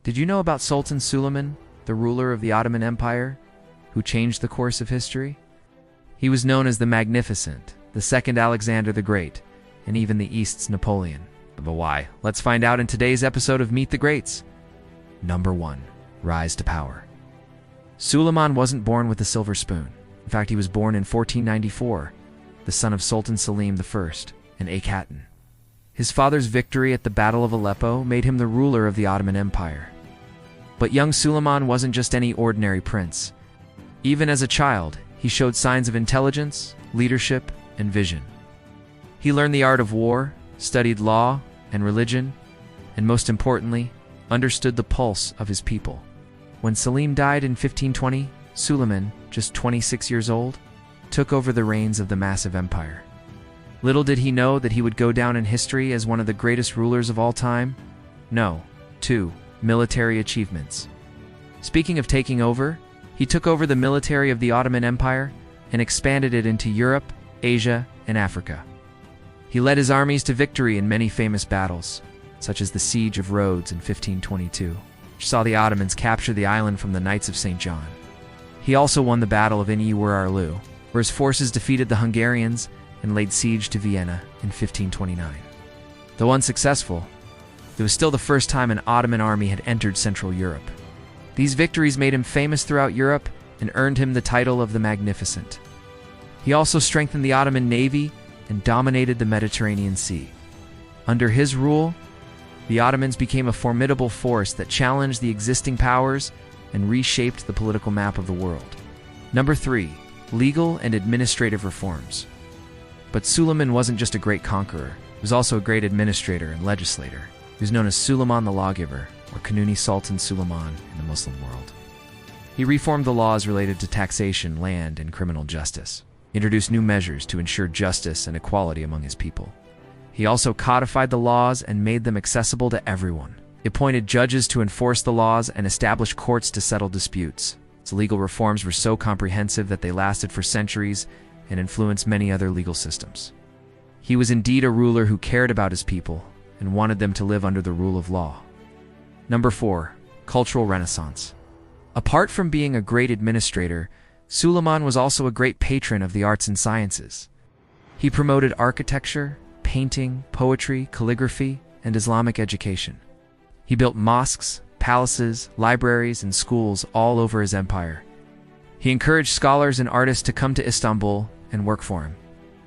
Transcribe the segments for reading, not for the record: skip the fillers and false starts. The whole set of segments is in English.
Did you know about Sultan Suleiman, the ruler of the Ottoman Empire, who changed the course of history? He was known as the Magnificent, the second Alexander the Great, and even the East's Napoleon. But why? Let's find out in today's episode of Meet the Greats. Number 1. Rise to power. Suleiman wasn't born with a silver spoon. In fact, he was born in 1494, the son of Sultan Suleiman I, an Akhaten. His father's victory at the Battle of Aleppo made him the ruler of the Ottoman Empire. But young Suleiman wasn't just any ordinary prince. Even as a child, he showed signs of intelligence, leadership, and vision. He learned the art of war, studied law and religion, and most importantly, understood the pulse of his people. When Selim died in 1520, Suleiman, just 26 years old, took over the reins of the massive empire. Little did he know that he would go down in history as one of the greatest rulers of all time. No. 2. Military achievements. Speaking of taking over, he took over the military of the Ottoman Empire and expanded it into Europe, Asia, and Africa. He led his armies to victory in many famous battles, such as the Siege of Rhodes in 1522, which saw the Ottomans capture the island from the Knights of St. John. He also won the Battle of Ini-Wararlu, where his forces defeated the Hungarians and laid siege to Vienna in 1529. Though unsuccessful, it was still the first time an Ottoman army had entered Central Europe. These victories made him famous throughout Europe and earned him the title of the Magnificent. He also strengthened the Ottoman navy and dominated the Mediterranean Sea. Under his rule, the Ottomans became a formidable force that challenged the existing powers and reshaped the political map of the world. Number 3. Legal and administrative reforms. But Suleiman wasn't just a great conqueror, he was also a great administrator and legislator. He was known as Suleiman the Lawgiver, or Kanuni Sultan Suleiman in the Muslim world. He reformed the laws related to taxation, land, and criminal justice. He introduced new measures to ensure justice and equality among his people. He also codified the laws and made them accessible to everyone. He appointed judges to enforce the laws and established courts to settle disputes. His legal reforms were so comprehensive that they lasted for centuries and influenced many other legal systems. He was indeed a ruler who cared about his people and wanted them to live under the rule of law. Number 4. Cultural Renaissance. Apart from being a great administrator, Suleiman was also a great patron of the arts and sciences. He promoted architecture, painting, poetry, calligraphy, and Islamic education. He built mosques, palaces, libraries, and schools all over his empire. He encouraged scholars and artists to come to Istanbul and work for him.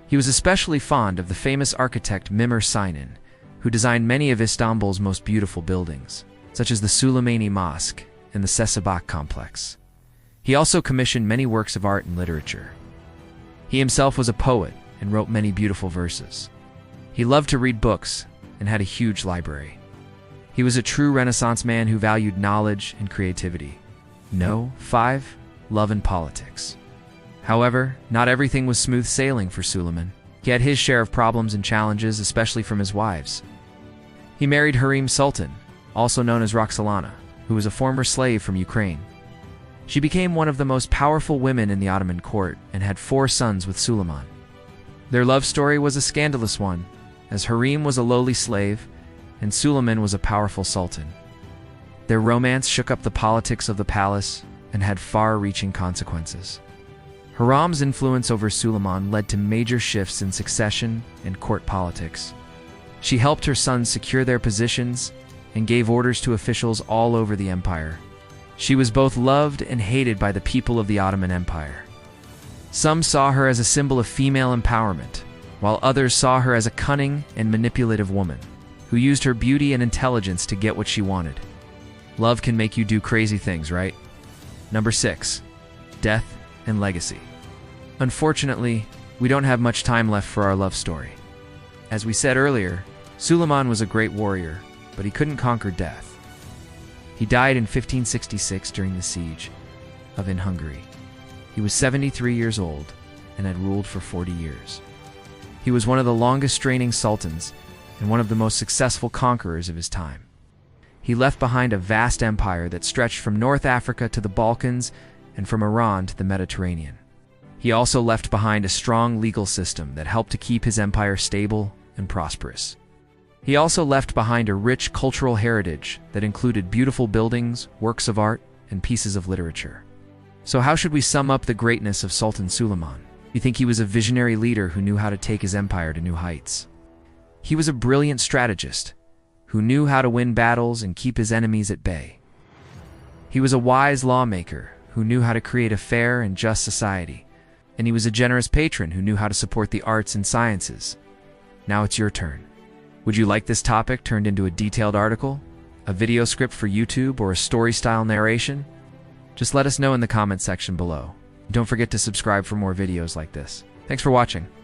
He was especially fond of the famous architect Mimar Sinan, who designed many of Istanbul's most beautiful buildings, such as the Süleymaniye Mosque and the Sesebak complex. He also commissioned many works of art and literature. He himself was a poet and wrote many beautiful verses. He loved to read books and had a huge library. He was a true Renaissance man who valued knowledge and creativity. 5. Love and politics. However, not everything was smooth sailing for Suleiman. He had his share of problems and challenges, especially from his wives. He married Hürrem Sultan, also known as Roxelana, who was a former slave from Ukraine. She became one of the most powerful women in the Ottoman court and had 4 sons with Suleiman. Their love story was a scandalous one, as Hürrem was a lowly slave and Suleiman was a powerful sultan. Their romance shook up the politics of the palace and had far-reaching consequences. Hürrem's influence over Suleiman led to major shifts in succession and court politics. She helped her sons secure their positions and gave orders to officials all over the empire. She was both loved and hated by the people of the Ottoman Empire. Some saw her as a symbol of female empowerment, while others saw her as a cunning and manipulative woman who used her beauty and intelligence to get what she wanted. Love can make you do crazy things, right? Number 6. Death and legacy. Unfortunately, we don't have much time left for our love story. As we said earlier, Suleiman was a great warrior, but he couldn't conquer death. He died in 1566 during the siege of in Hungary. He was 73 years old and had ruled for 40 years. He was one of the longest reigning sultans and one of the most successful conquerors of his time. He left behind a vast empire that stretched from North Africa to the Balkans and from Iran to the Mediterranean. He also left behind a strong legal system that helped to keep his empire stable and prosperous. He also left behind a rich cultural heritage that included beautiful buildings, works of art, and pieces of literature. So how should we sum up the greatness of Sultan Suleiman? You think he was a visionary leader who knew how to take his empire to new heights. He was a brilliant strategist who knew how to win battles and keep his enemies at bay. He was a wise lawmaker who knew how to create a fair and just society. And he was a generous patron who knew how to support the arts and sciences. Now it's your turn. Would you like this topic turned into a detailed article, a video script for YouTube, or a story-style narration? Just let us know in the comment section below. Don't forget to subscribe for more videos like this. Thanks for watching.